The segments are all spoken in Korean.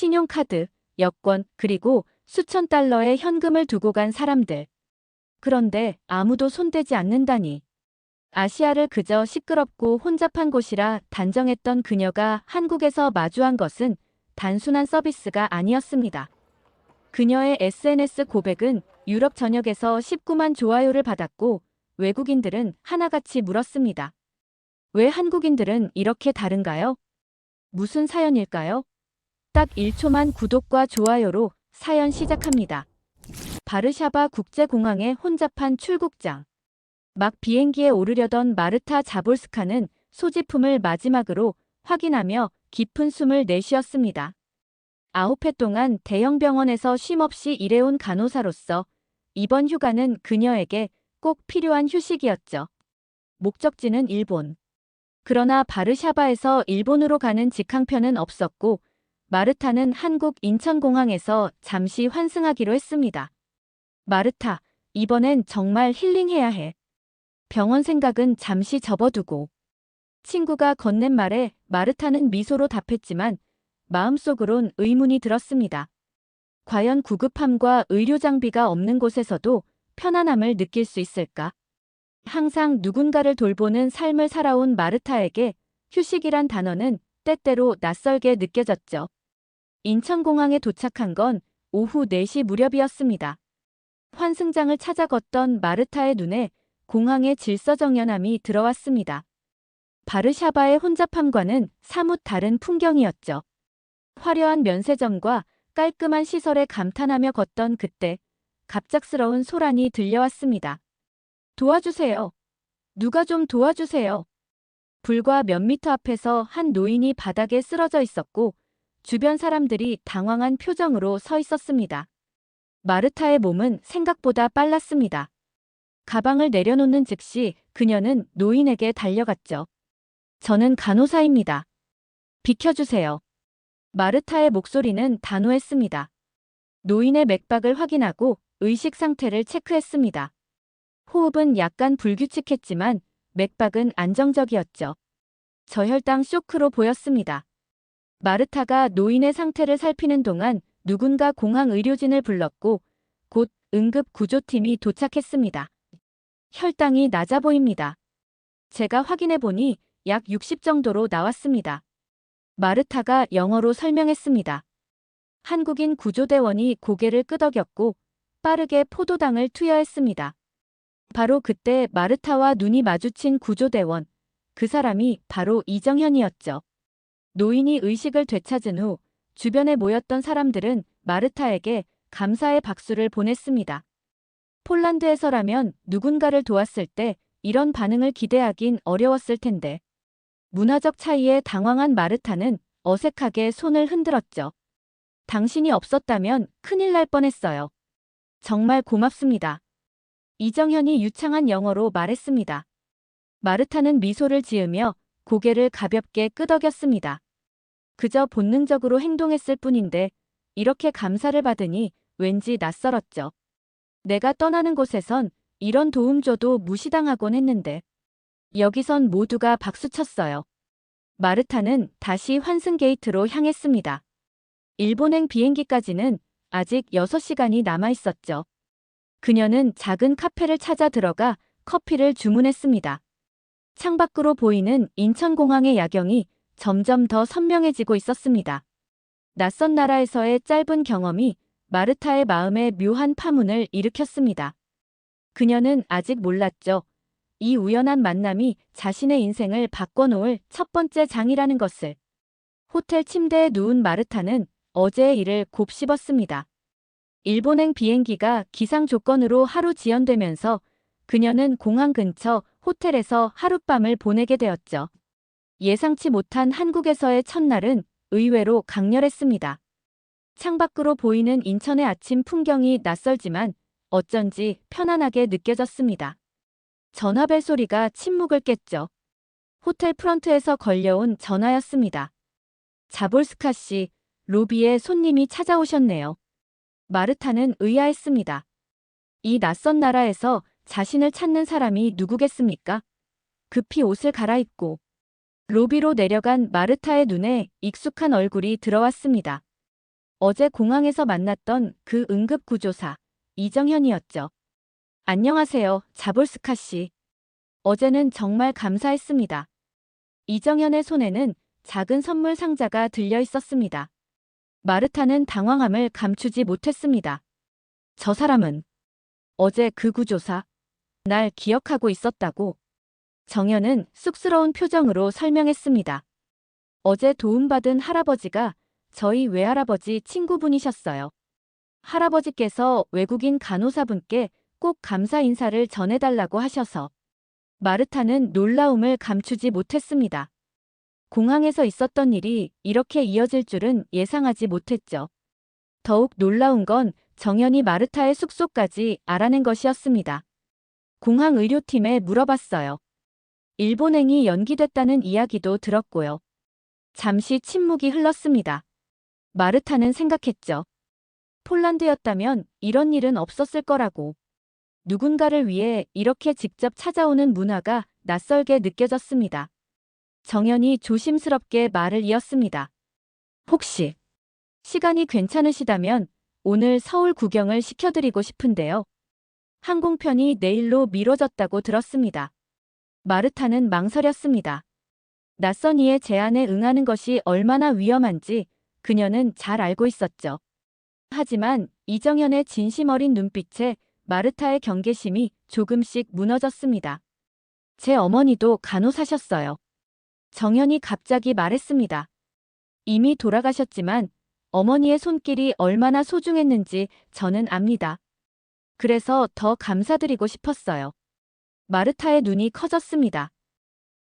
신용카드, 여권, 그리고 수천 달러의 현금을 두고 간 사람들. 그런데 아무도 손대지 않는다니. 아시아를 그저 시끄럽고 혼잡한 곳이라 단정했던 그녀가 한국에서 마주한 것은 단순한 서비스가 아니었습니다. 그녀의 SNS 고백은 유럽 전역에서 19만 좋아요를 받았고 외국인들은 하나같이 물었습니다. 왜 한국인들은 이렇게 다른가요? 무슨 사연일까요? 딱 1초만 구독과 좋아요로 사연 시작합니다. 바르샤바 국제공항의 혼잡한 출국장. 막 비행기에 오르려던 마르타 자볼스카는 소지품을 마지막으로 확인하며 깊은 숨을 내쉬었습니다. 9회 동안 대형 병원에서 쉼없이 일해온 간호사로서 이번 휴가는 그녀에게 꼭 필요한 휴식이었죠. 목적지는 일본. 그러나 바르샤바에서 일본으로 가는 직항편은 없었고 마르타는 한국 인천공항에서 잠시 환승하기로 했습니다. 마르타, 이번엔 정말 힐링해야 해. 병원 생각은 잠시 접어두고. 친구가 건넨 말에 마르타는 미소로 답했지만 마음속으론 의문이 들었습니다. 과연 구급함과 의료 장비가 없는 곳에서도 편안함을 느낄 수 있을까? 항상 누군가를 돌보는 삶을 살아온 마르타에게 휴식이란 단어는 때때로 낯설게 느껴졌죠. 인천공항에 도착한 건 오후 4시 무렵이었습니다. 환승장을 찾아 걷던 마르타의 눈에 공항의 질서정연함이 들어왔습니다. 바르샤바의 혼잡함과는 사뭇 다른 풍경이었죠. 화려한 면세점과 깔끔한 시설에 감탄하며 걷던 그때 갑작스러운 소란이 들려왔습니다. 도와주세요. 누가 좀 도와주세요. 불과 몇 미터 앞에서 한 노인이 바닥에 쓰러져 있었고 주변 사람들이 당황한 표정으로 서 있었습니다. 마르타의 몸은 생각보다 빨랐습니다. 가방을 내려놓는 즉시 그녀는 노인에게 달려갔죠. 저는 간호사입니다. 비켜주세요. 마르타의 목소리는 단호했습니다. 노인의 맥박을 확인하고 의식 상태를 체크했습니다. 호흡은 약간 불규칙했지만 맥박은 안정적이었죠. 저혈당 쇼크로 보였습니다. 마르타가 노인의 상태를 살피는 동안 누군가 공항 의료진을 불렀고 곧 응급 구조팀이 도착했습니다. 혈당이 낮아 보입니다. 제가 확인해 보니 약 60 정도로 나왔습니다. 마르타가 영어로 설명했습니다. 한국인 구조대원이 고개를 끄덕였고 빠르게 포도당을 투여했습니다. 바로 그때 마르타와 눈이 마주친 구조대원, 그 사람이 바로 이정현이었죠. 노인이 의식을 되찾은 후 주변에 모였던 사람들은 마르타에게 감사의 박수를 보냈습니다. 폴란드에서라면 누군가를 도왔을 때 이런 반응을 기대하긴 어려웠을 텐데. 문화적 차이에 당황한 마르타는 어색하게 손을 흔들었죠. 당신이 없었다면 큰일 날 뻔했어요. 정말 고맙습니다. 이정현이 유창한 영어로 말했습니다. 마르타는 미소를 지으며 고개를 가볍게 끄덕였습니다. 그저 본능적으로 행동했을 뿐인데 이렇게 감사를 받으니 왠지 낯설었죠. 내가 떠나는 곳에선 이런 도움 줘도 무시당하곤 했는데 여기선 모두가 박수쳤어요. 마르타는 다시 환승 게이트로 향했습니다. 일본행 비행기까지는 아직 6시간이 남아 있었죠. 그녀는 작은 카페를 찾아 들어가 커피를 주문했습니다. 창밖으로 보이는 인천공항의 야경이 점점 더 선명해지고 있었습니다. 낯선 나라에서의 짧은 경험이 마르타의 마음에 묘한 파문을 일으켰습니다. 그녀는 아직 몰랐죠. 이 우연한 만남이 자신의 인생을 바꿔놓을 첫 번째 장이라는 것을. 호텔 침대에 누운 마르타는 어제의 일을 곱씹었습니다. 일본행 비행기가 기상 조건으로 하루 지연되면서 그녀는 공항 근처 호텔에서 하룻밤을 보내게 되었죠. 예상치 못한 한국에서의 첫날은 의외로 강렬했습니다. 창밖으로 보이는 인천의 아침 풍경이 낯설지만 어쩐지 편안하게 느껴졌습니다. 전화벨 소리가 침묵을 깼죠. 호텔 프런트에서 걸려온 전화였습니다. 자볼스카 씨, 로비에 손님이 찾아오셨네요. 마르타는 의아했습니다. 이 낯선 나라에서 자신을 찾는 사람이 누구겠습니까? 급히 옷을 갈아입고 로비로 내려간 마르타의 눈에 익숙한 얼굴이 들어왔습니다. 어제 공항에서 만났던 그 응급구조사, 이정현이었죠. 안녕하세요, 자볼스카 씨. 어제는 정말 감사했습니다. 이정현의 손에는 작은 선물 상자가 들려 있었습니다. 마르타는 당황함을 감추지 못했습니다. 저 사람은 어제 그 구조사, 날 기억하고 있었다고. 정현은 쑥스러운 표정으로 설명했습니다. 어제 도움받은 할아버지가 저희 외할아버지 친구분이셨어요. 할아버지께서 외국인 간호사분께 꼭 감사 인사를 전해달라고 하셔서. 마르타는 놀라움을 감추지 못했습니다. 공항에서 있었던 일이 이렇게 이어질 줄은 예상하지 못했죠. 더욱 놀라운 건 정연이 마르타의 숙소까지 알아낸 것이었습니다. 공항 의료팀에 물어봤어요. 일본행이 연기됐다는 이야기도 들었고요. 잠시 침묵이 흘렀습니다. 마르타는 생각했죠. 폴란드였다면 이런 일은 없었을 거라고. 누군가를 위해 이렇게 직접 찾아오는 문화가 낯설게 느껴졌습니다. 정연이 조심스럽게 말을 이었습니다. 혹시 시간이 괜찮으시다면 오늘 서울 구경을 시켜드리고 싶은데요. 항공편이 내일로 미뤄졌다고 들었습니다. 마르타는 망설였습니다. 낯선 이의 제안에 응하는 것이 얼마나 위험한지 그녀는 잘 알고 있었죠. 하지만 이정현의 진심 어린 눈빛에 마르타의 경계심이 조금씩 무너졌습니다. 제 어머니도 간호사셨어요. 정현이 갑자기 말했습니다. 이미 돌아가셨지만 어머니의 손길이 얼마나 소중했는지 저는 압니다. 그래서 더 감사드리고 싶었어요. 마르타의 눈이 커졌습니다.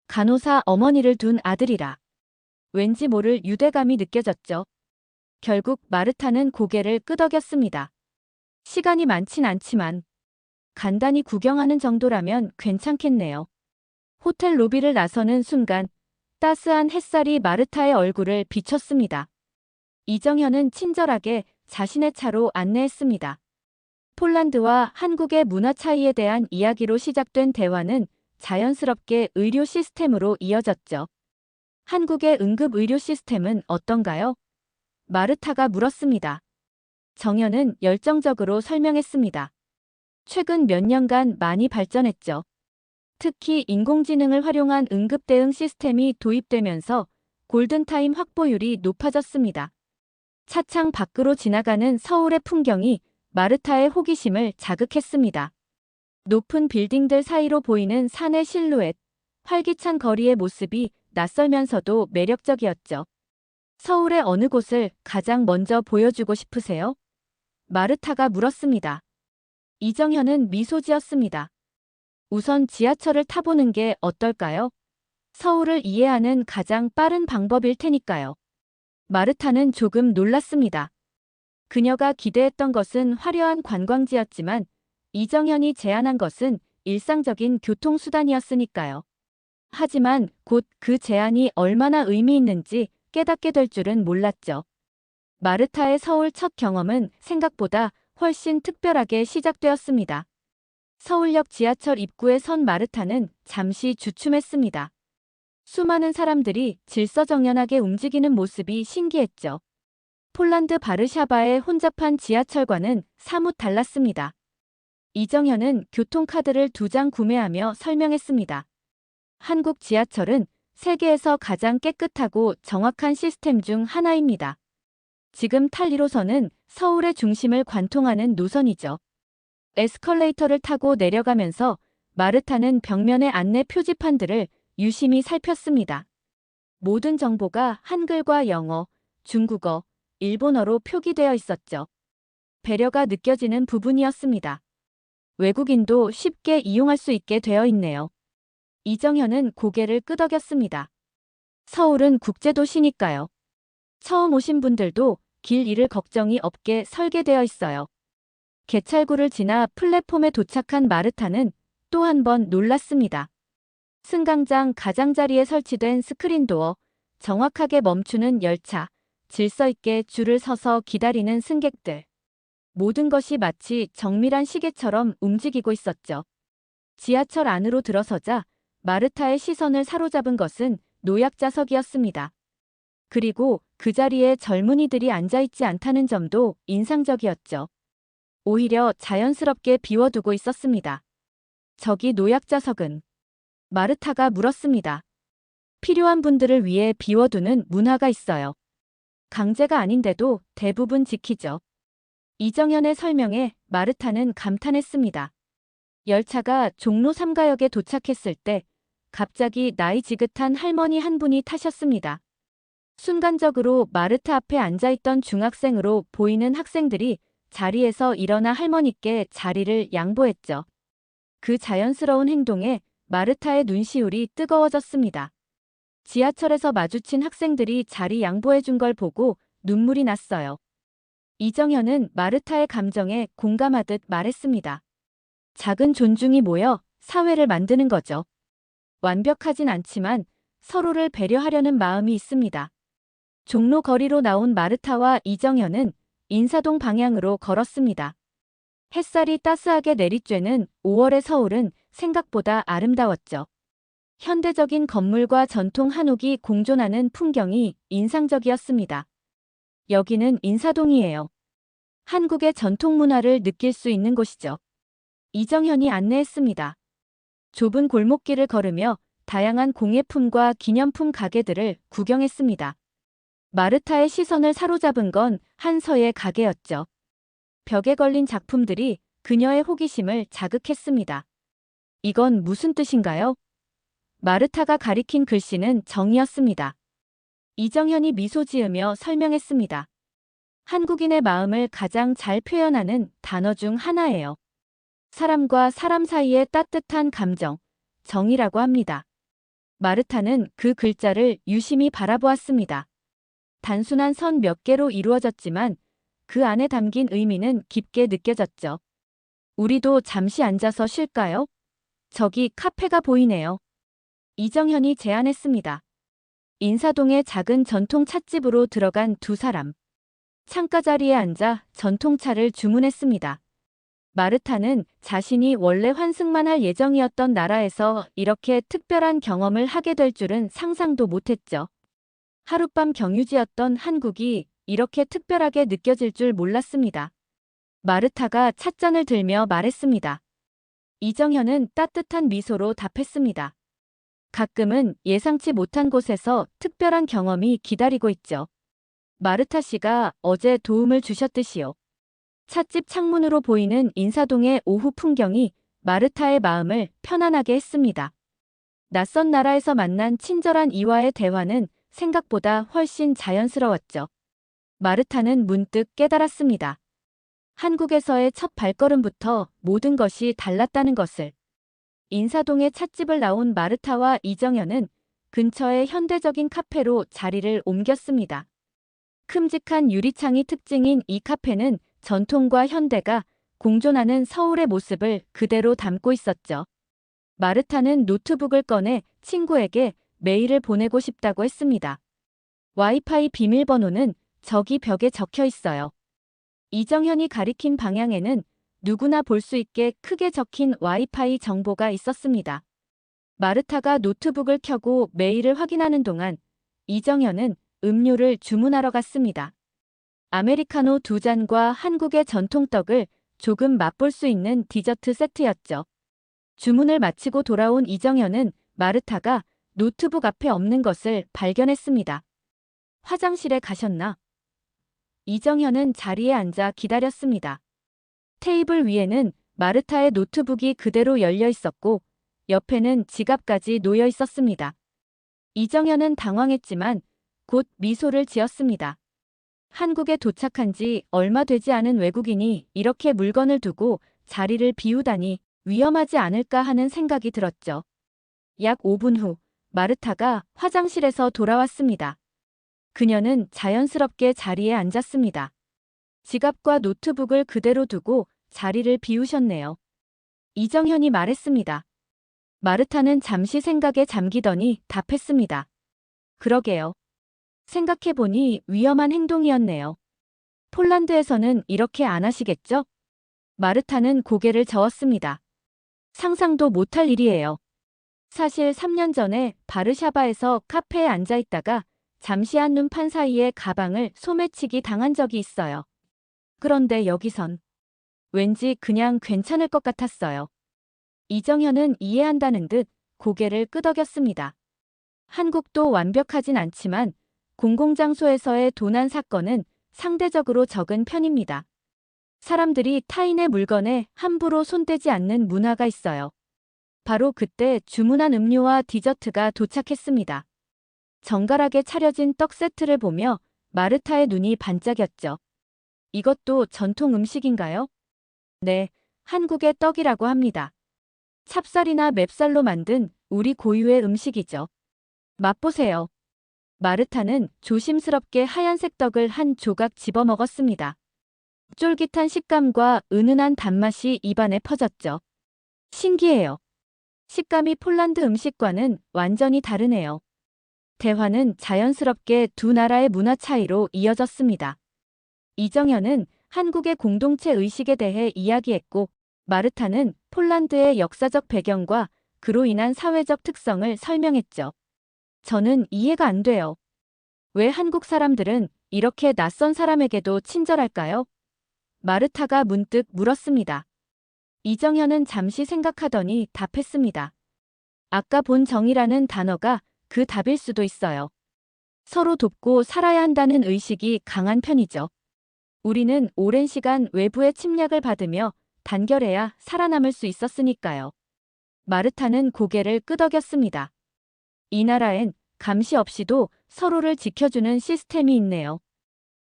간호사 어머니를 둔 아들이라. 왠지 모를 유대감이 느껴졌죠. 결국 마르타는 고개를 끄덕였습니다. 시간이 많진 않지만 간단히 구경하는 정도라면 괜찮겠네요. 호텔 로비를 나서는 순간 따스한 햇살이 마르타의 얼굴을 비췄습니다. 이정현은 친절하게 자신의 차로 안내했습니다. 폴란드와 한국의 문화 차이에 대한 이야기로 시작된 대화는 자연스럽게 의료 시스템으로 이어졌죠. 한국의 응급 의료 시스템은 어떤가요? 마르타가 물었습니다. 정현은 열정적으로 설명했습니다. 최근 몇 년간 많이 발전했죠. 특히 인공지능을 활용한 응급 대응 시스템이 도입되면서 골든타임 확보율이 높아졌습니다. 차창 밖으로 지나가는 서울의 풍경이 마르타의 호기심을 자극했습니다. 높은 빌딩들 사이로 보이는 산의 실루엣, 활기찬 거리의 모습이 낯설면서도 매력적이었죠. 서울의 어느 곳을 가장 먼저 보여주고 싶으세요? 마르타가 물었습니다. 이정현은 미소 지었습니다. 우선 지하철을 타보는 게 어떨까요? 서울을 이해하는 가장 빠른 방법일 테니까요. 마르타는 조금 놀랐습니다. 그녀가 기대했던 것은 화려한 관광지였지만 이정현이 제안한 것은 일상적인 교통수단이었으니까요. 하지만 곧 그 제안이 얼마나 의미 있는지 깨닫게 될 줄은 몰랐죠. 마르타의 서울 첫 경험은 생각보다 훨씬 특별하게 시작되었습니다. 서울역 지하철 입구에 선 마르타는 잠시 주춤했습니다. 수많은 사람들이 질서정연하게 움직이는 모습이 신기했죠. 폴란드 바르샤바의 혼잡한 지하철과는 사뭇 달랐습니다. 이정현은 교통카드를 2장 구매하며 설명했습니다. 한국 지하철은 세계에서 가장 깨끗하고 정확한 시스템 중 하나입니다. 지금 탈 1호선은 서울의 중심을 관통하는 노선이죠. 에스컬레이터를 타고 내려가면서 마르타는 벽면의 안내 표지판들을 유심히 살폈습니다. 모든 정보가 한글과 영어, 중국어, 일본어로 표기되어 있었죠. 배려가 느껴지는 부분이었습니다. 외국인도 쉽게 이용할 수 있게 되어 있네요. 이정현은 고개를 끄덕였습니다. 서울은 국제도시니까요. 처음 오신 분들도 길 잃을 걱정이 없게 설계되어 있어요. 개찰구를 지나 플랫폼에 도착한 마르타는 또 한 번 놀랐습니다. 승강장 가장자리에 설치된 스크린도어, 정확하게 멈추는 열차, 질서 있게 줄을 서서 기다리는 승객들. 모든 것이 마치 정밀한 시계처럼 움직이고 있었죠. 지하철 안으로 들어서자 마르타의 시선을 사로잡은 것은 노약자석이었습니다. 그리고 그 자리에 젊은이들이 앉아있지 않다는 점도 인상적이었죠. 오히려 자연스럽게 비워두고 있었습니다. 저기 노약자석은? 마르타가 물었습니다. 필요한 분들을 위해 비워두는 문화가 있어요. 강제가 아닌데도 대부분 지키죠. 이정현의 설명에 마르타는 감탄했습니다. 열차가 종로 3가역에 도착했을 때 갑자기 나이 지긋한 할머니 한 분이 타셨습니다. 순간적으로 마르타 앞에 앉아있던 중학생으로 보이는 학생들이 자리에서 일어나 할머니께 자리를 양보했죠. 그 자연스러운 행동에 마르타의 눈시울이 뜨거워졌습니다. 지하철에서 마주친 학생들이 자리 양보해준 걸 보고 눈물이 났어요. 이정현은 마르타의 감정에 공감하듯 말했습니다. 작은 존중이 모여 사회를 만드는 거죠. 완벽하진 않지만 서로를 배려하려는 마음이 있습니다. 종로 거리로 나온 마르타와 이정현은 인사동 방향으로 걸었습니다. 햇살이 따스하게 내리쬐는 5월의 서울은 생각보다 아름다웠죠. 현대적인 건물과 전통 한옥이 공존하는 풍경이 인상적이었습니다. 여기는 인사동이에요. 한국의 전통 문화를 느낄 수 있는 곳이죠. 이정현이 안내했습니다. 좁은 골목길을 걸으며 다양한 공예품과 기념품 가게들을 구경했습니다. 마르타의 시선을 사로잡은 건 한 서예 가게였죠. 벽에 걸린 작품들이 그녀의 호기심을 자극했습니다. 이건 무슨 뜻인가요? 마르타가 가리킨 글씨는 정이었습니다. 이정현이 미소 지으며 설명했습니다. 한국인의 마음을 가장 잘 표현하는 단어 중 하나예요. 사람과 사람 사이의 따뜻한 감정, 정이라고 합니다. 마르타는 그 글자를 유심히 바라보았습니다. 단순한 선 몇 개로 이루어졌지만 그 안에 담긴 의미는 깊게 느껴졌죠. 우리도 잠시 앉아서 쉴까요? 저기 카페가 보이네요. 이정현이 제안했습니다. 인사동의 작은 전통 찻집으로 들어간 두 사람. 창가 자리에 앉아 전통차를 주문했습니다. 마르타는 자신이 원래 환승만 할 예정이었던 나라에서 이렇게 특별한 경험을 하게 될 줄은 상상도 못했죠. 하룻밤 경유지였던 한국이 이렇게 특별하게 느껴질 줄 몰랐습니다. 마르타가 찻잔을 들며 말했습니다. 이정현은 따뜻한 미소로 답했습니다. 가끔은 예상치 못한 곳에서 특별한 경험이 기다리고 있죠. 마르타 씨가 어제 도움을 주셨듯이요. 찻집 창문으로 보이는 인사동의 오후 풍경이 마르타의 마음을 편안하게 했습니다. 낯선 나라에서 만난 친절한 이와의 대화는 생각보다 훨씬 자연스러웠죠. 마르타는 문득 깨달았습니다. 한국에서의 첫 발걸음부터 모든 것이 달랐다는 것을. 인사동의 찻집을 나온 마르타와 이정현은 근처의 현대적인 카페로 자리를 옮겼습니다. 큼직한 유리창이 특징인 이 카페는 전통과 현대가 공존하는 서울의 모습을 그대로 담고 있었죠. 마르타는 노트북을 꺼내 친구에게 메일을 보내고 싶다고 했습니다. 와이파이 비밀번호는 저기 벽에 적혀 있어요. 이정현이 가리킨 방향에는 누구나 볼 수 있게 크게 적힌 와이파이 정보가 있었습니다. 마르타가 노트북을 켜고 메일을 확인하는 동안 이정현은 음료를 주문하러 갔습니다. 아메리카노 2잔과 한국의 전통떡을 조금 맛볼 수 있는 디저트 세트였죠. 주문을 마치고 돌아온 이정현은 마르타가 노트북 앞에 없는 것을 발견했습니다. 화장실에 가셨나? 이정현은 자리에 앉아 기다렸습니다. 테이블 위에는 마르타의 노트북이 그대로 열려 있었고 옆에는 지갑까지 놓여 있었습니다. 이정현은 당황했지만 곧 미소를 지었습니다. 한국에 도착한 지 얼마 되지 않은 외국인이 이렇게 물건을 두고 자리를 비우다니 위험하지 않을까 하는 생각이 들었죠. 약 5분 후 마르타가 화장실에서 돌아왔습니다. 그녀는 자연스럽게 자리에 앉았습니다. 지갑과 노트북을 그대로 두고 자리를 비우셨네요. 이정현이 말했습니다. 마르타는 잠시 생각에 잠기더니 답했습니다. 그러게요. 생각해보니 위험한 행동이었네요. 폴란드에서는 이렇게 안 하시겠죠? 마르타는 고개를 저었습니다. 상상도 못할 일이에요. 사실 3년 전에 바르샤바에서 카페에 앉아있다가 잠시 한눈판 사이에 가방을 소매치기 당한 적이 있어요. 그런데 여기선 왠지 그냥 괜찮을 것 같았어요. 이정현은 이해한다는 듯 고개를 끄덕였습니다. 한국도 완벽하진 않지만 공공장소에서의 도난 사건은 상대적으로 적은 편입니다. 사람들이 타인의 물건에 함부로 손대지 않는 문화가 있어요. 바로 그때 주문한 음료와 디저트가 도착했습니다. 정갈하게 차려진 떡 세트를 보며 마르타의 눈이 반짝였죠. 이것도 전통 음식인가요? 네, 한국의 떡이라고 합니다. 찹쌀이나 맵쌀로 만든 우리 고유의 음식이죠. 맛보세요. 마르타는 조심스럽게 하얀색 떡을 한 조각 집어 먹었습니다. 쫄깃한 식감과 은은한 단맛이 입안에 퍼졌죠. 신기해요. 식감이 폴란드 음식과는 완전히 다르네요. 대화는 자연스럽게 두 나라의 문화 차이로 이어졌습니다. 이정현은 한국의 공동체 의식에 대해 이야기했고, 마르타는 폴란드의 역사적 배경과 그로 인한 사회적 특성을 설명했죠. 저는 이해가 안 돼요. 왜 한국 사람들은 이렇게 낯선 사람에게도 친절할까요? 마르타가 문득 물었습니다. 이정현은 잠시 생각하더니 답했습니다. 아까 본 정이라는 단어가 그 답일 수도 있어요. 서로 돕고 살아야 한다는 의식이 강한 편이죠. 우리는 오랜 시간 외부의 침략을 받으며 단결해야 살아남을 수 있었으니까요. 마르타는 고개를 끄덕였습니다. 이 나라엔 감시 없이도 서로를 지켜주는 시스템이 있네요.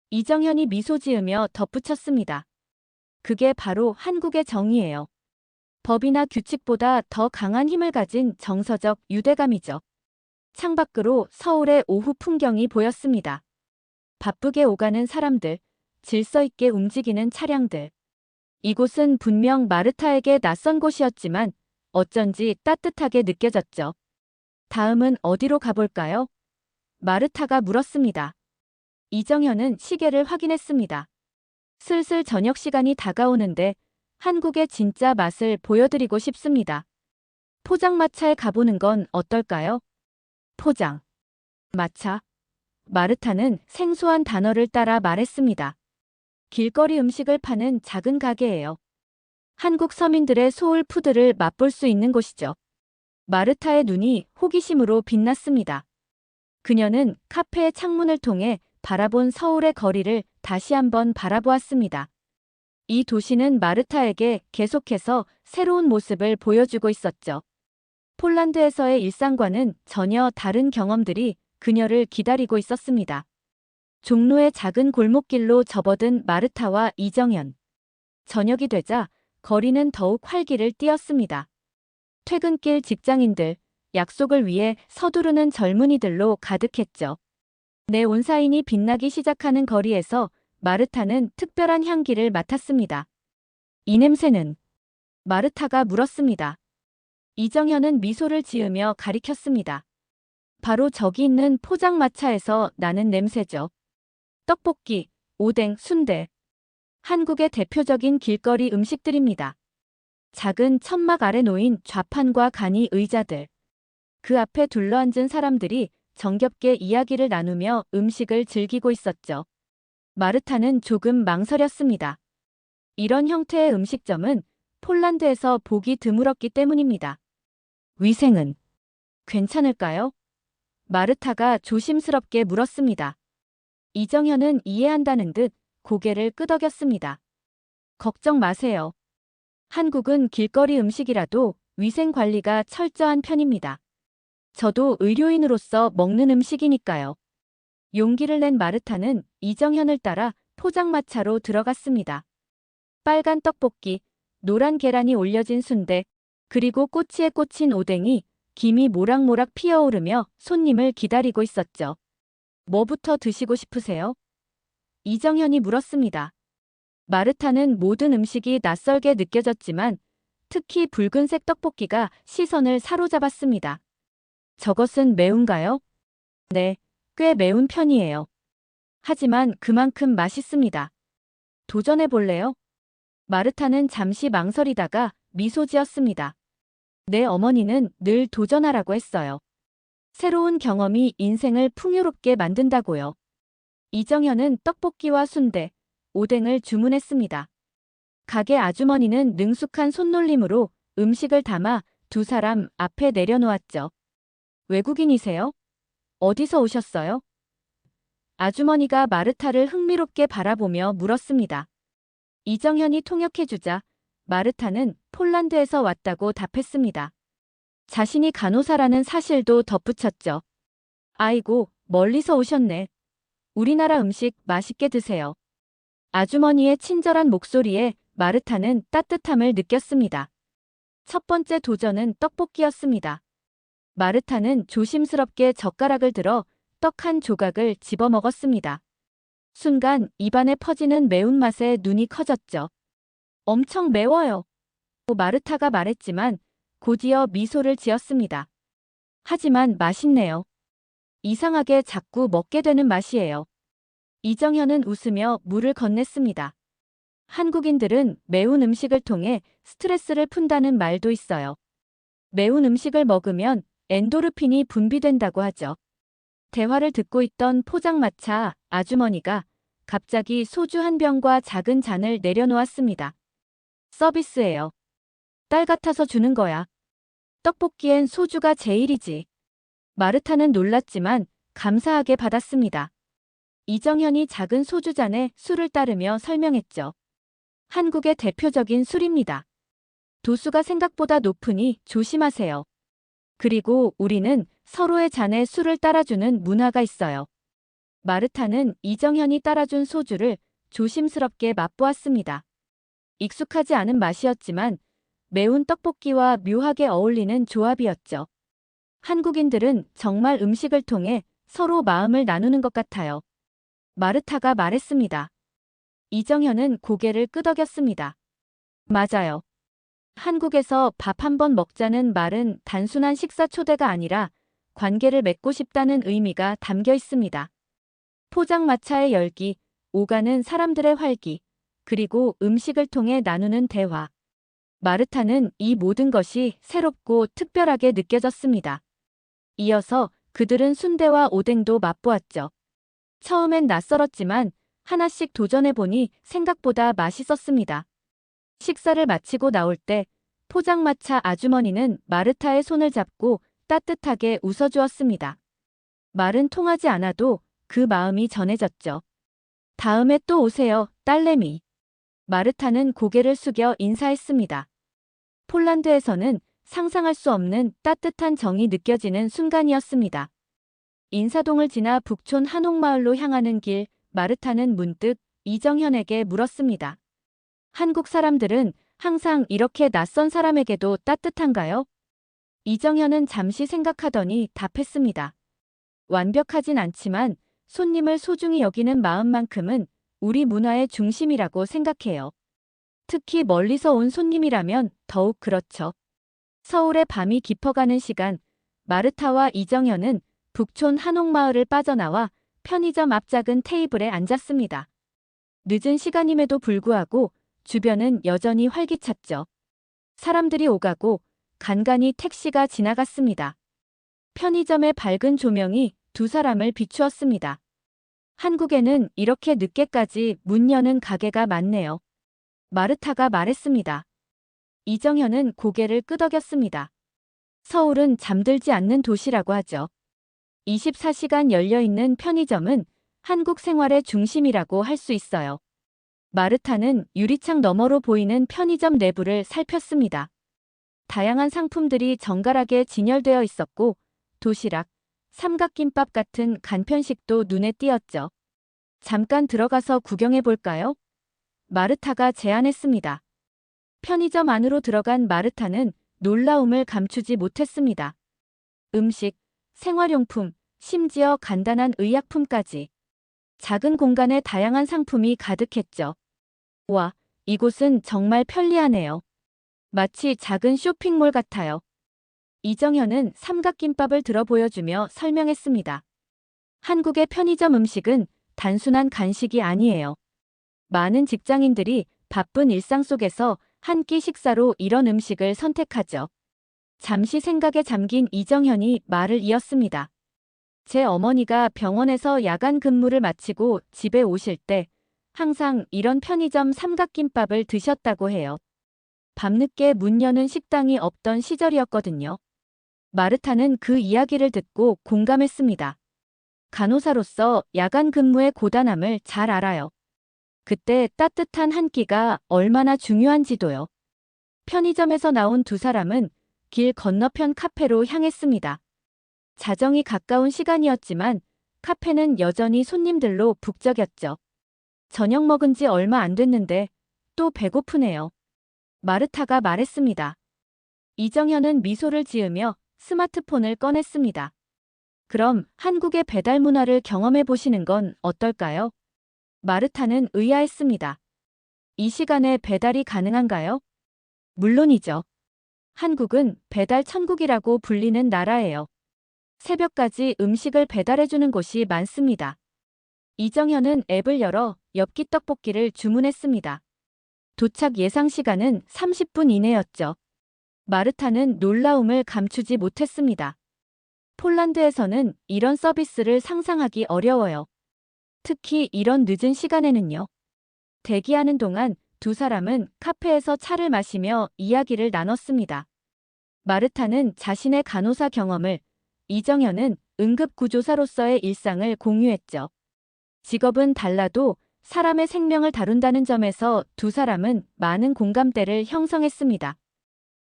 이정현이 미소 지으며 덧붙였습니다. 그게 바로 한국의 정의예요. 법이나 규칙보다 더 강한 힘을 가진 정서적 유대감이죠. 창밖으로 서울의 오후 풍경이 보였습니다. 바쁘게 오가는 사람들, 질서 있게 움직이는 차량들. 이곳은 분명 마르타에게 낯선 곳이었지만 어쩐지 따뜻하게 느껴졌죠. 다음은 어디로 가볼까요? 마르타가 물었습니다. 이정현은 시계를 확인했습니다. 슬슬 저녁 시간이 다가오는데 한국의 진짜 맛을 보여드리고 싶습니다. 포장마차에 가보는 건 어떨까요? 포장. 마차. 마르타는 생소한 단어를 따라 말했습니다. 길거리 음식을 파는 작은 가게예요. 한국 서민들의 소울푸드를 맛볼 수 있는 곳이죠. 마르타의 눈이 호기심으로 빛났습니다. 그녀는 카페의 창문을 통해 바라본 서울의 거리를 다시 한번 바라보았습니다. 이 도시는 마르타에게 계속해서 새로운 모습을 보여주고 있었죠. 폴란드에서의 일상과는 전혀 다른 경험들이 그녀를 기다리고 있었습니다. 종로의 작은 골목길로 접어든 마르타와 이정현. 저녁이 되자 거리는 더욱 활기를 띠었습니다. 퇴근길 직장인들, 약속을 위해 서두르는 젊은이들로 가득했죠. 네온사인이 빛나기 시작하는 거리에서 마르타는 특별한 향기를 맡았습니다. 이 냄새는? 마르타가 물었습니다. 이정현은 미소를 지으며 가리켰습니다. 바로 저기 있는 포장마차에서 나는 냄새죠. 떡볶이, 오뎅, 순대. 한국의 대표적인 길거리 음식들입니다. 작은 천막 아래 놓인 좌판과 간이 의자들. 그 앞에 둘러앉은 사람들이 정겹게 이야기를 나누며 음식을 즐기고 있었죠. 마르타는 조금 망설였습니다. 이런 형태의 음식점은 폴란드에서 보기 드물었기 때문입니다. 위생은 괜찮을까요? 마르타가 조심스럽게 물었습니다. 이정현은 이해한다는 듯 고개를 끄덕였습니다. 걱정 마세요. 한국은 길거리 음식이라도 위생 관리가 철저한 편입니다. 저도 의료인으로서 먹는 음식이니까요. 용기를 낸 마르타는 이정현을 따라 포장마차로 들어갔습니다. 빨간 떡볶이, 노란 계란이 올려진 순대, 그리고 꼬치에 꽂힌 오뎅이 김이 모락모락 피어오르며 손님을 기다리고 있었죠. 뭐부터 드시고 싶으세요? 이정현이 물었습니다. 마르타는 모든 음식이 낯설게 느껴졌지만 특히 붉은색 떡볶이가 시선을 사로잡았습니다. 저것은 매운가요? 네, 꽤 매운 편이에요. 하지만 그만큼 맛있습니다. 도전해 볼래요? 마르타는 잠시 망설이다가 미소 지었습니다. 내 어머니는 늘 도전하라고 했어요. 새로운 경험이 인생을 풍요롭게 만든다고요. 이정현은 떡볶이와 순대, 오뎅을 주문했습니다. 가게 아주머니는 능숙한 손놀림으로 음식을 담아 두 사람 앞에 내려놓았죠. 외국인이세요? 어디서 오셨어요? 아주머니가 마르타를 흥미롭게 바라보며 물었습니다. 이정현이 통역해주자 마르타는 폴란드에서 왔다고 답했습니다. 자신이 간호사라는 사실도 덧붙였죠. 아이고, 멀리서 오셨네. 우리나라 음식 맛있게 드세요. 아주머니의 친절한 목소리에 마르타는 따뜻함을 느꼈습니다. 첫 번째 도전은 떡볶이였습니다. 마르타는 조심스럽게 젓가락을 들어 떡 한 조각을 집어 먹었습니다. 순간 입안에 퍼지는 매운맛에 눈이 커졌죠. 엄청 매워요. 마르타가 말했지만 곧이어 미소를 지었습니다. 하지만 맛있네요. 이상하게 자꾸 먹게 되는 맛이에요. 이정현은 웃으며 물을 건넸습니다. 한국인들은 매운 음식을 통해 스트레스를 푼다는 말도 있어요. 매운 음식을 먹으면 엔도르핀이 분비된다고 하죠. 대화를 듣고 있던 포장마차 아주머니가 갑자기 소주 한 병과 작은 잔을 내려놓았습니다. 서비스예요. 딸 같아서 주는 거야. 떡볶이엔 소주가 제일이지. 마르타는 놀랐지만 감사하게 받았습니다. 이정현이 작은 소주잔에 술을 따르며 설명했죠. 한국의 대표적인 술입니다. 도수가 생각보다 높으니 조심하세요. 그리고 우리는 서로의 잔에 술을 따라주는 문화가 있어요. 마르타는 이정현이 따라준 소주를 조심스럽게 맛보았습니다. 익숙하지 않은 맛이었지만 매운 떡볶이와 묘하게 어울리는 조합이었죠. 한국인들은 정말 음식을 통해 서로 마음을 나누는 것 같아요. 마르타가 말했습니다. 이정현은 고개를 끄덕였습니다. 맞아요. 한국에서 밥 한 번 먹자는 말은 단순한 식사 초대가 아니라 관계를 맺고 싶다는 의미가 담겨 있습니다. 포장마차의 열기, 오가는 사람들의 활기, 그리고 음식을 통해 나누는 대화. 마르타는 이 모든 것이 새롭고 특별하게 느껴졌습니다. 이어서 그들은 순대와 오뎅도 맛보았죠. 처음엔 낯설었지만 하나씩 도전해보니 생각보다 맛있었습니다. 식사를 마치고 나올 때 포장마차 아주머니는 마르타의 손을 잡고 따뜻하게 웃어주었습니다. 말은 통하지 않아도 그 마음이 전해졌죠. 다음에 또 오세요, 딸내미. 마르타는 고개를 숙여 인사했습니다. 폴란드에서는 상상할 수 없는 따뜻한 정이 느껴지는 순간이었습니다. 인사동을 지나 북촌 한옥마을로 향하는 길, 마르타는 문득 이정현에게 물었습니다. 한국 사람들은 항상 이렇게 낯선 사람에게도 따뜻한가요? 이정현은 잠시 생각하더니 답했습니다. 완벽하진 않지만 손님을 소중히 여기는 마음만큼은 우리 문화의 중심이라고 생각해요. 특히 멀리서 온 손님이라면 더욱 그렇죠. 서울의 밤이 깊어가는 시간, 마르타와 이정현은 북촌 한옥마을을 빠져나와 편의점 앞 작은 테이블에 앉았습니다. 늦은 시간임에도 불구하고 주변은 여전히 활기찼죠. 사람들이 오가고 간간히 택시가 지나갔습니다. 편의점의 밝은 조명이 두 사람을 비추었습니다. 한국에는 이렇게 늦게까지 문 여는 가게가 많네요. 마르타가 말했습니다. 이정현은 고개를 끄덕였습니다. 서울은 잠들지 않는 도시라고 하죠. 24시간 열려있는 편의점은 한국 생활의 중심이라고 할 수 있어요. 마르타는 유리창 너머로 보이는 편의점 내부를 살폈습니다. 다양한 상품들이 정갈하게 진열되어 있었고 도시락, 삼각김밥 같은 간편식도 눈에 띄었죠. 잠깐 들어가서 구경해 볼까요? 마르타가 제안했습니다. 편의점 안으로 들어간 마르타는 놀라움을 감추지 못했습니다. 음식, 생활용품, 심지어 간단한 의약품까지. 작은 공간에 다양한 상품이 가득했죠. 와, 이곳은 정말 편리하네요. 마치 작은 쇼핑몰 같아요. 이정현은 삼각김밥을 들어 보여주며 설명했습니다. 한국의 편의점 음식은 단순한 간식이 아니에요. 많은 직장인들이 바쁜 일상 속에서 한 끼 식사로 이런 음식을 선택하죠. 잠시 생각에 잠긴 이정현이 말을 이었습니다. 제 어머니가 병원에서 야간 근무를 마치고 집에 오실 때 항상 이런 편의점 삼각김밥을 드셨다고 해요. 밤늦게 문 여는 식당이 없던 시절이었거든요. 마르타는 그 이야기를 듣고 공감했습니다. 간호사로서 야간 근무의 고단함을 잘 알아요. 그때 따뜻한 한 끼가 얼마나 중요한지도요. 편의점에서 나온 두 사람은 길 건너편 카페로 향했습니다. 자정이 가까운 시간이었지만 카페는 여전히 손님들로 북적였죠. 저녁 먹은 지 얼마 안 됐는데 또 배고프네요. 마르타가 말했습니다. 이정현은 미소를 지으며 스마트폰을 꺼냈습니다. 그럼 한국의 배달 문화를 경험해 보시는 건 어떨까요? 마르타는 의아했습니다. 이 시간에 배달이 가능한가요? 물론이죠. 한국은 배달 천국이라고 불리는 나라예요. 새벽까지 음식을 배달해주는 곳이 많습니다. 이정현은 앱을 열어 엽기 떡볶이를 주문했습니다. 도착 예상 시간은 30분 이내였죠. 마르타는 놀라움을 감추지 못했습니다. 폴란드에서는 이런 서비스를 상상하기 어려워요. 특히 이런 늦은 시간에는요. 대기하는 동안 두 사람은 카페에서 차를 마시며 이야기를 나눴습니다. 마르타는 자신의 간호사 경험을, 이정현은 응급구조사로서의 일상을 공유했죠. 직업은 달라도 사람의 생명을 다룬다는 점에서 두 사람은 많은 공감대를 형성했습니다.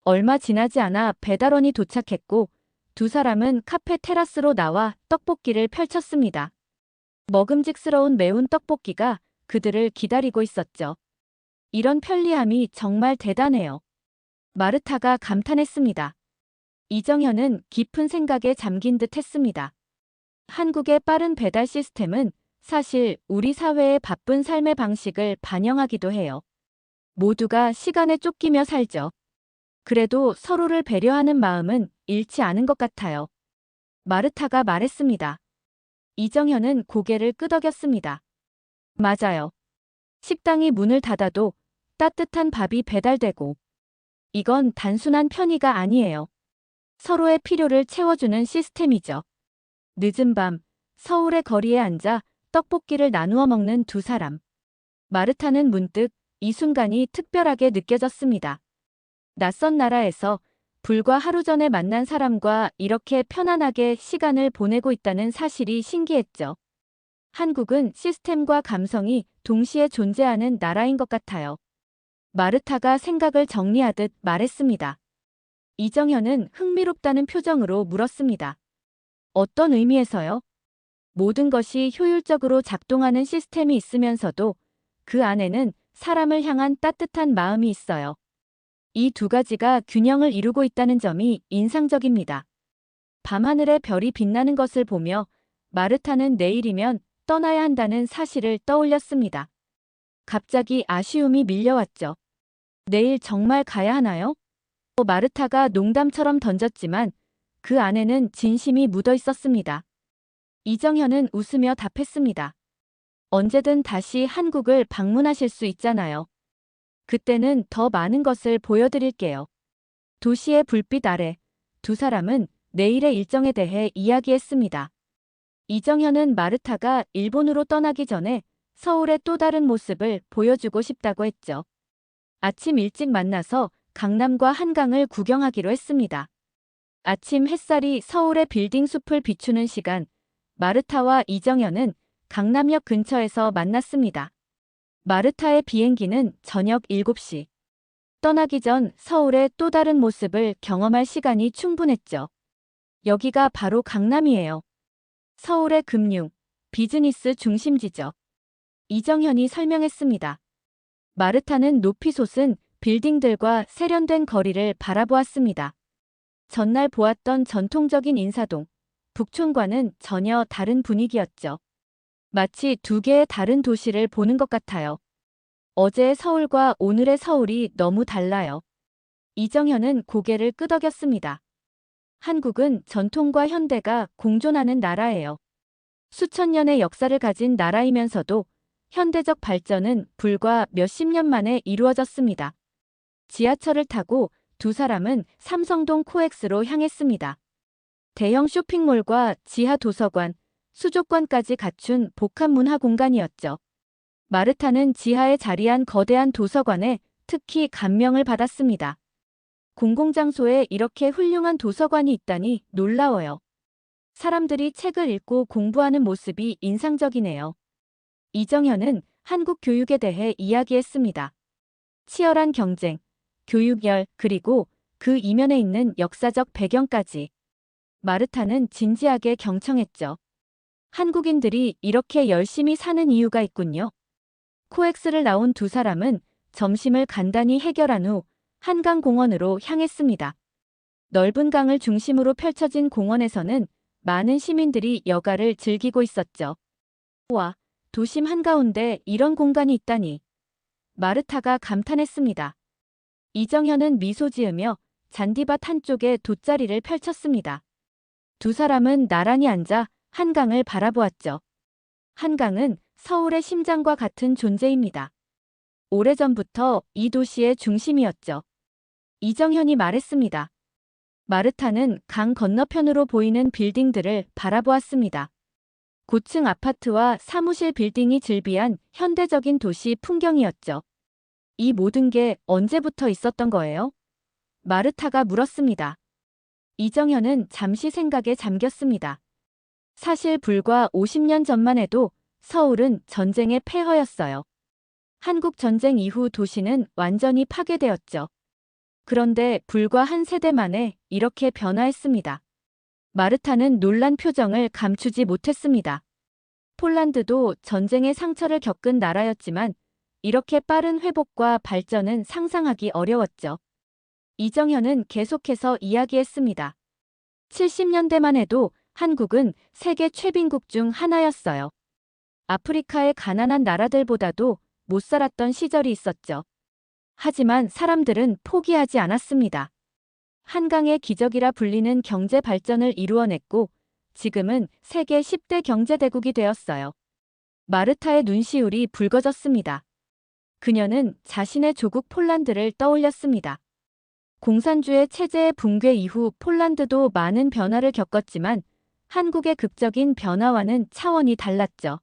얼마 지나지 않아 배달원이 도착했고 두 사람은 카페 테라스로 나와 떡볶이를 펼쳤습니다. 먹음직스러운 매운 떡볶이가 그들을 기다리고 있었죠. 이런 편리함이 정말 대단해요. 마르타가 감탄했습니다. 이정현은 깊은 생각에 잠긴 듯 했습니다. 한국의 빠른 배달 시스템은 사실 우리 사회의 바쁜 삶의 방식을 반영하기도 해요. 모두가 시간에 쫓기며 살죠. 그래도 서로를 배려하는 마음은 잃지 않은 것 같아요. 마르타가 말했습니다. 이정현은 고개를 끄덕였습니다. 맞아요. 식당이 문을 닫아도 따뜻한 밥이 배달되고, 이건 단순한 편의가 아니에요. 서로의 필요를 채워주는 시스템이죠. 늦은 밤, 서울의 거리에 앉아 떡볶이를 나누어 먹는 두 사람. 마르타는 문득 이 순간이 특별하게 느껴졌습니다. 낯선 나라에서 불과 하루 전에 만난 사람과 이렇게 편안하게 시간을 보내고 있다는 사실이 신기했죠. 한국은 시스템과 감성이 동시에 존재하는 나라인 것 같아요. 마르타가 생각을 정리하듯 말했습니다. 이정현은 흥미롭다는 표정으로 물었습니다. 어떤 의미에서요? 모든 것이 효율적으로 작동하는 시스템이 있으면서도 그 안에는 사람을 향한 따뜻한 마음이 있어요. 이 두 가지가 균형을 이루고 있다는 점이 인상적입니다. 밤하늘에 별이 빛나는 것을 보며 마르타는 내일이면 떠나야 한다는 사실을 떠올렸습니다. 갑자기 아쉬움이 밀려왔죠. 내일 정말 가야 하나요? 마르타가 농담처럼 던졌지만 그 안에는 진심이 묻어 있었습니다. 이정현은 웃으며 답했습니다. 언제든 다시 한국을 방문하실 수 있잖아요. 그때는 더 많은 것을 보여드릴게요. 도시의 불빛 아래 두 사람은 내일의 일정에 대해 이야기했습니다. 이정현은 마르타가 일본으로 떠나기 전에 서울의 또 다른 모습을 보여주고 싶다고 했죠. 아침 일찍 만나서 강남과 한강을 구경하기로 했습니다. 아침 햇살이 서울의 빌딩 숲을 비추는 시간, 마르타와 이정현은 강남역 근처에서 만났습니다. 마르타의 비행기는 저녁 7시. 떠나기 전 서울의 또 다른 모습을 경험할 시간이 충분했죠. 여기가 바로 강남이에요. 서울의 금융, 비즈니스 중심지죠. 이정현이 설명했습니다. 마르타는 높이 솟은 빌딩들과 세련된 거리를 바라보았습니다. 전날 보았던 전통적인 인사동, 북촌과는 전혀 다른 분위기였죠. 마치 두 개의 다른 도시를 보는 것 같아요. 어제의 서울과 오늘의 서울이 너무 달라요. 이정현은 고개를 끄덕였습니다. 한국은 전통과 현대가 공존하는 나라예요. 수천 년의 역사를 가진 나라이면서도 현대적 발전은 불과 몇십 년 만에 이루어졌습니다. 지하철을 타고 두 사람은 삼성동 코엑스로 향했습니다. 대형 쇼핑몰과 지하 도서관, 수족관까지 갖춘 복합 문화 공간이었죠. 마르타는 지하에 자리한 거대한 도서관에 특히 감명을 받았습니다. 공공장소에 이렇게 훌륭한 도서관이 있다니 놀라워요. 사람들이 책을 읽고 공부하는 모습이 인상적이네요. 이정현은 한국 교육에 대해 이야기했습니다. 치열한 경쟁, 교육열, 그리고 그 이면에 있는 역사적 배경까지. 마르타는 진지하게 경청했죠. 한국인들이 이렇게 열심히 사는 이유가 있군요. 코엑스를 나온 두 사람은 점심을 간단히 해결한 후 한강공원으로 향했습니다. 넓은 강을 중심으로 펼쳐진 공원에서는 많은 시민들이 여가를 즐기고 있었죠. 와, 도심 한가운데 이런 공간이 있다니. 마르타가 감탄했습니다. 이정현은 미소 지으며 잔디밭 한쪽에 돗자리를 펼쳤습니다. 두 사람은 나란히 앉아 한강을 바라보았죠. 한강은 서울의 심장과 같은 존재입니다. 오래전부터 이 도시의 중심이었죠. 이정현이 말했습니다. 마르타는 강 건너편으로 보이는 빌딩들을 바라보았습니다. 고층 아파트와 사무실 빌딩이 즐비한 현대적인 도시 풍경이었죠. 이 모든 게 언제부터 있었던 거예요? 마르타가 물었습니다. 이정현은 잠시 생각에 잠겼습니다. 사실 불과 50년 전만 해도 서울은 전쟁의 폐허였어요. 한국 전쟁 이후 도시는 완전히 파괴되었죠. 그런데 불과 한 세대 만에 이렇게 변화했습니다. 마르타는 놀란 표정을 감추지 못했습니다. 폴란드도 전쟁의 상처를 겪은 나라였지만 이렇게 빠른 회복과 발전은 상상하기 어려웠죠. 이정현은 계속해서 이야기했습니다. 70년대만 해도 한국은 세계 최빈국 중 하나였어요. 아프리카의 가난한 나라들보다도 못 살았던 시절이 있었죠. 하지만 사람들은 포기하지 않았습니다. 한강의 기적이라 불리는 경제 발전을 이루어냈고 지금은 세계 10대 경제대국이 되었어요. 마르타의 눈시울이 붉어졌습니다. 그녀는 자신의 조국 폴란드를 떠올렸습니다. 공산주의 체제의 붕괴 이후 폴란드도 많은 변화를 겪었지만 한국의 극적인 변화와는 차원이 달랐죠.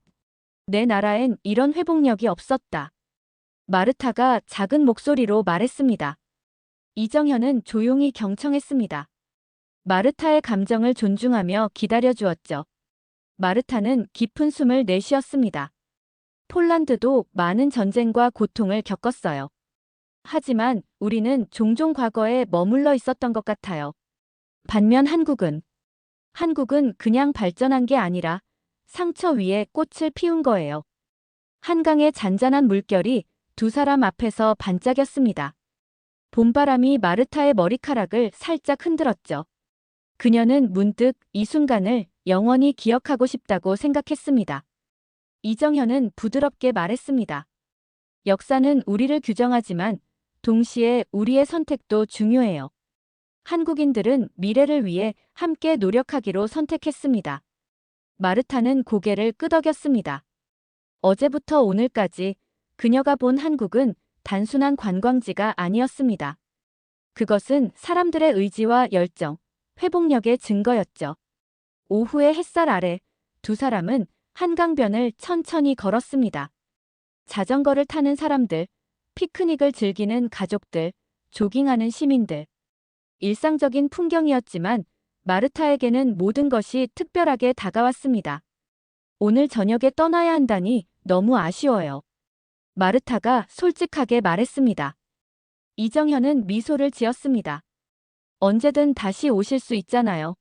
내 나라엔 이런 회복력이 없었다. 마르타가 작은 목소리로 말했습니다. 이정현은 조용히 경청했습니다. 마르타의 감정을 존중하며 기다려주었죠. 마르타는 깊은 숨을 내쉬었습니다. 폴란드도 많은 전쟁과 고통을 겪었어요. 하지만 우리는 종종 과거에 머물러 있었던 것 같아요. 반면 한국은 그냥 발전한 게 아니라 상처 위에 꽃을 피운 거예요. 한강의 잔잔한 물결이 두 사람 앞에서 반짝였습니다. 봄바람이 마르타의 머리카락을 살짝 흔들었죠. 그녀는 문득 이 순간을 영원히 기억하고 싶다고 생각했습니다. 이정현은 부드럽게 말했습니다. 역사는 우리를 규정하지만 동시에 우리의 선택도 중요해요. 한국인들은 미래를 위해 함께 노력하기로 선택했습니다. 마르타는 고개를 끄덕였습니다. 어제부터 오늘까지 그녀가 본 한국은 단순한 관광지가 아니었습니다. 그것은 사람들의 의지와 열정, 회복력의 증거였죠. 오후의 햇살 아래 두 사람은 한강변을 천천히 걸었습니다. 자전거를 타는 사람들, 피크닉을 즐기는 가족들, 조깅하는 시민들. 일상적인 풍경이었지만 마르타에게는 모든 것이 특별하게 다가왔습니다. 오늘 저녁에 떠나야 한다니 너무 아쉬워요. 마르타가 솔직하게 말했습니다. 이정현은 미소를 지었습니다. 언제든 다시 오실 수 있잖아요.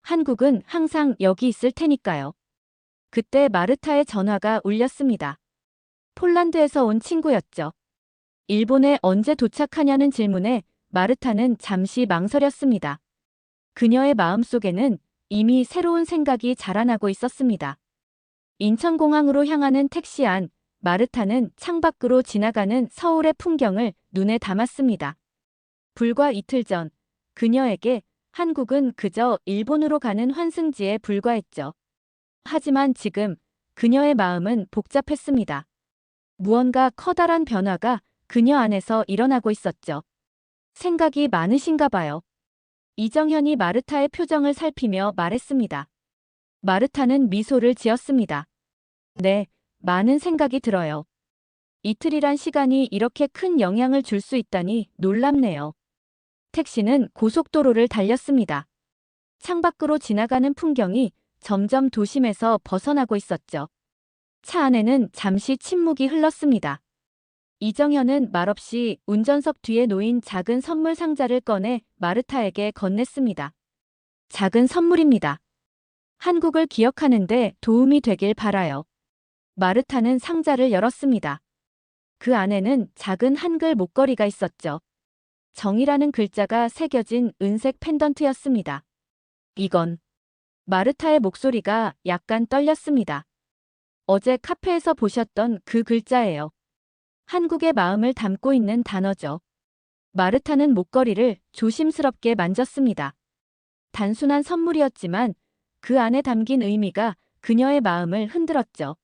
한국은 항상 여기 있을 테니까요. 그때 마르타의 전화가 울렸습니다. 폴란드에서 온 친구였죠. 일본에 언제 도착하냐는 질문에 마르타는 잠시 망설였습니다. 그녀의 마음속에는 이미 새로운 생각이 자라나고 있었습니다. 인천공항으로 향하는 택시 안, 마르타는 창밖으로 지나가는 서울의 풍경을 눈에 담았습니다. 불과 이틀 전, 그녀에게 한국은 그저 일본으로 가는 환승지에 불과했죠. 하지만 지금 그녀의 마음은 복잡했습니다. 무언가 커다란 변화가 그녀 안에서 일어나고 있었죠. 생각이 많으신가 봐요. 이정현이 마르타의 표정을 살피며 말했습니다. 마르타는 미소를 지었습니다. 네, 많은 생각이 들어요. 이틀이란 시간이 이렇게 큰 영향을 줄 수 있다니 놀랍네요. 택시는 고속도로를 달렸습니다. 창밖으로 지나가는 풍경이 점점 도심에서 벗어나고 있었죠. 차 안에는 잠시 침묵이 흘렀습니다. 이정현은 말없이 운전석 뒤에 놓인 작은 선물 상자를 꺼내 마르타에게 건넸습니다. 작은 선물입니다. 한국을 기억하는데 도움이 되길 바라요. 마르타는 상자를 열었습니다. 그 안에는 작은 한글 목걸이가 있었죠. 정이라는 글자가 새겨진 은색 펜던트였습니다. 이건 마르타의 목소리가 약간 떨렸습니다. 어제 카페에서 보셨던 그 글자예요. 한국의 마음을 담고 있는 단어죠. 마르타는 목걸이를 조심스럽게 만졌습니다. 단순한 선물이었지만 그 안에 담긴 의미가 그녀의 마음을 흔들었죠.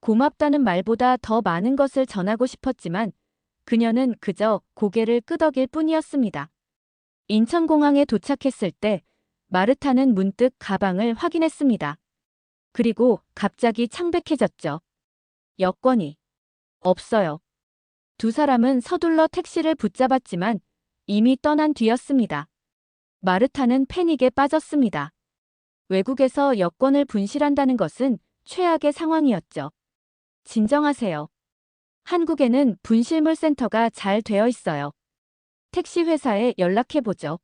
고맙다는 말보다 더 많은 것을 전하고 싶었지만 그녀는 그저 고개를 끄덕일 뿐이었습니다. 인천공항에 도착했을 때 마르타는 문득 가방을 확인했습니다. 그리고 갑자기 창백해졌죠. 여권이 없어요. 두 사람은 서둘러 택시를 붙잡았지만 이미 떠난 뒤였습니다. 마르타는 패닉에 빠졌습니다. 외국에서 여권을 분실한다는 것은 최악의 상황이었죠. 진정하세요. 한국에는 분실물 센터가 잘 되어 있어요. 택시 회사에 연락해보죠.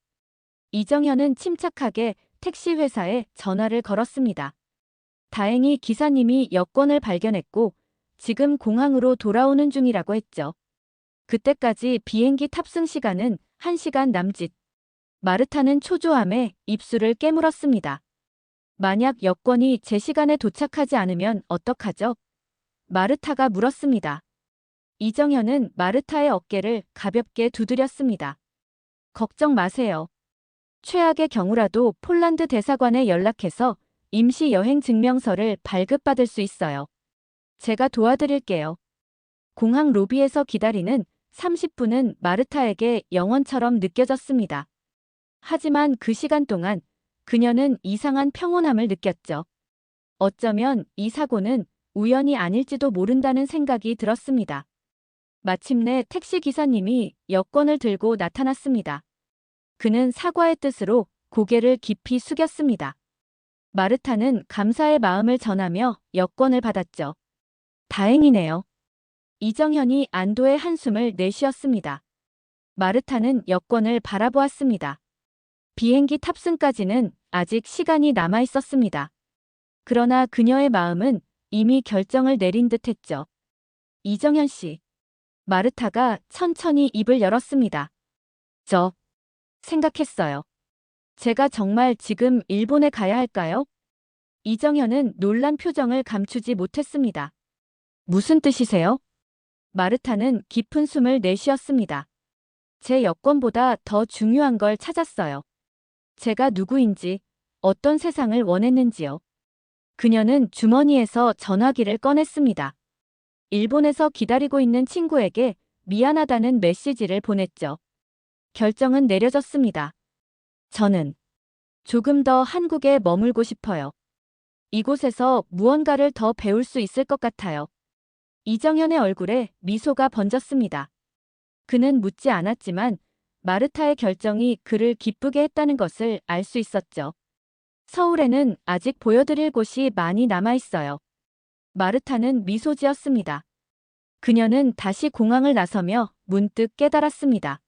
이정현은 침착하게 택시 회사에 전화를 걸었습니다. 다행히 기사님이 여권을 발견했고 지금 공항으로 돌아오는 중이라고 했죠. 그때까지 비행기 탑승 시간은 1시간 남짓. 마르타는 초조함에 입술을 깨물었습니다. 만약 여권이 제 시간에 도착하지 않으면 어떡하죠? 마르타가 물었습니다. 이정현은 마르타의 어깨를 가볍게 두드렸습니다. 걱정 마세요. 최악의 경우라도 폴란드 대사관에 연락해서 임시 여행 증명서를 발급받을 수 있어요. 제가 도와드릴게요. 공항 로비에서 기다리는 30분은 마르타에게 영원처럼 느껴졌습니다. 하지만 그 시간 동안 그녀는 이상한 평온함을 느꼈죠. 어쩌면 이 사고는 우연이 아닐지도 모른다는 생각이 들었습니다. 마침내 택시 기사님이 여권을 들고 나타났습니다. 그는 사과의 뜻으로 고개를 깊이 숙였습니다. 마르타는 감사의 마음을 전하며 여권을 받았죠. 다행이네요. 이정현이 안도의 한숨을 내쉬었습니다. 마르타는 여권을 바라보았습니다. 비행기 탑승까지는 아직 시간이 남아 있었습니다. 그러나 그녀의 마음은 이미 결정을 내린 듯했죠. 이정현 씨. 마르타가 천천히 입을 열었습니다. 저 생각했어요. 제가 정말 지금 일본에 가야 할까요? 이정현은 놀란 표정을 감추지 못했습니다. 무슨 뜻이세요? 마르타는 깊은 숨을 내쉬었습니다. 제 여권보다 더 중요한 걸 찾았어요. 제가 누구인지, 어떤 세상을 원했는지요. 그녀는 주머니에서 전화기를 꺼냈습니다. 일본에서 기다리고 있는 친구에게 미안하다는 메시지를 보냈죠. 결정은 내려졌습니다. 저는 조금 더 한국에 머물고 싶어요. 이곳에서 무언가를 더 배울 수 있을 것 같아요. 이정현의 얼굴에 미소가 번졌습니다. 그는 묻지 않았지만 마르타의 결정이 그를 기쁘게 했다는 것을 알 수 있었죠. 서울에는 아직 보여드릴 곳이 많이 남아 있어요. 마르타는 미소 지었습니다. 그녀는 다시 공항을 나서며 문득 깨달았습니다.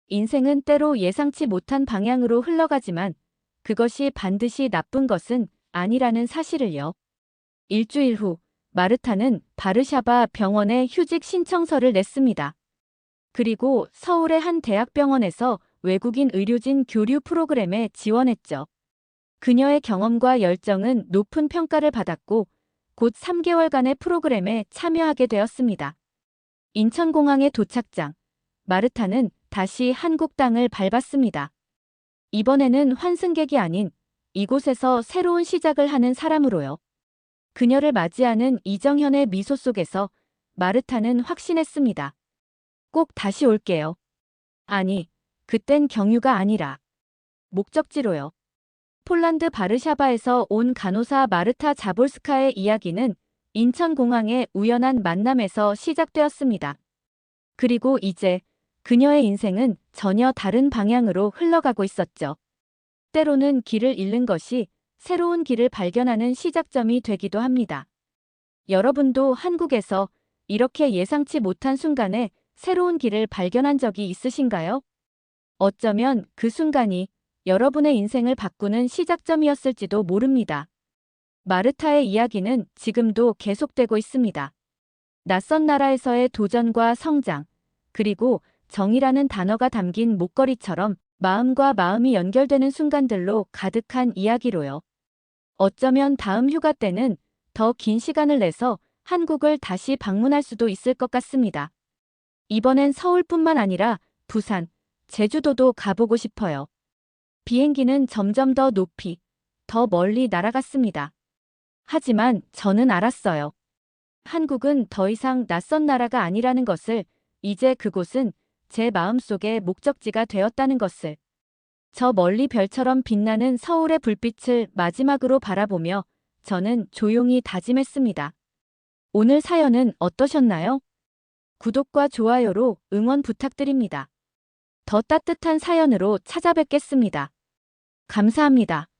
인생은 때로 예상치 못한 방향으로 흘러가지만 그것이 반드시 나쁜 것은 아니라는 사실을요. 일주일 후 마르타는 바르샤바 병원에 휴직 신청서를 냈습니다. 그리고 서울의 한 대학병원에서 외국인 의료진 교류 프로그램에 지원했죠. 그녀의 경험과 열정은 높은 평가를 받았고 곧 3개월간의 프로그램에 참여하게 되었습니다. 인천공항의 도착장, 마르타는 다시 한국 땅을 밟았습니다. 이번에는 환승객이 아닌 이곳에서 새로운 시작을 하는 사람으로요. 그녀를 맞이하는 이정현의 미소 속에서 마르타는 확신했습니다. 꼭 다시 올게요. 아니, 그땐 경유가 아니라 목적지로요. 폴란드 바르샤바에서 온 간호사 마르타 자볼스카의 이야기는 인천공항의 우연한 만남에서 시작되었습니다. 그리고 이제 그녀의 인생은 전혀 다른 방향으로 흘러가고 있었죠. 때로는 길을 잃는 것이 새로운 길을 발견하는 시작점이 되기도 합니다. 여러분도 한국에서 이렇게 예상치 못한 순간에 새로운 길을 발견한 적이 있으신가요? 어쩌면 그 순간이 여러분의 인생을 바꾸는 시작점이었을지도 모릅니다. 마르타의 이야기는 지금도 계속되고 있습니다. 낯선 나라에서의 도전과 성장, 그리고 정이라는 단어가 담긴 목걸이처럼 마음과 마음이 연결되는 순간들로 가득한 이야기로요. 어쩌면 다음 휴가 때는 더 긴 시간을 내서 한국을 다시 방문할 수도 있을 것 같습니다. 이번엔 서울뿐만 아니라 부산, 제주도도 가보고 싶어요. 비행기는 점점 더 높이, 더 멀리 날아갔습니다. 하지만 저는 알았어요. 한국은 더 이상 낯선 나라가 아니라는 것을, 이제 그곳은 제 마음속의 목적지가 되었다는 것을. 저 멀리 별처럼 빛나는 서울의 불빛을 마지막으로 바라보며 저는 조용히 다짐했습니다. 오늘 사연은 어떠셨나요? 구독과 좋아요로 응원 부탁드립니다. 더 따뜻한 사연으로 찾아뵙겠습니다. 감사합니다.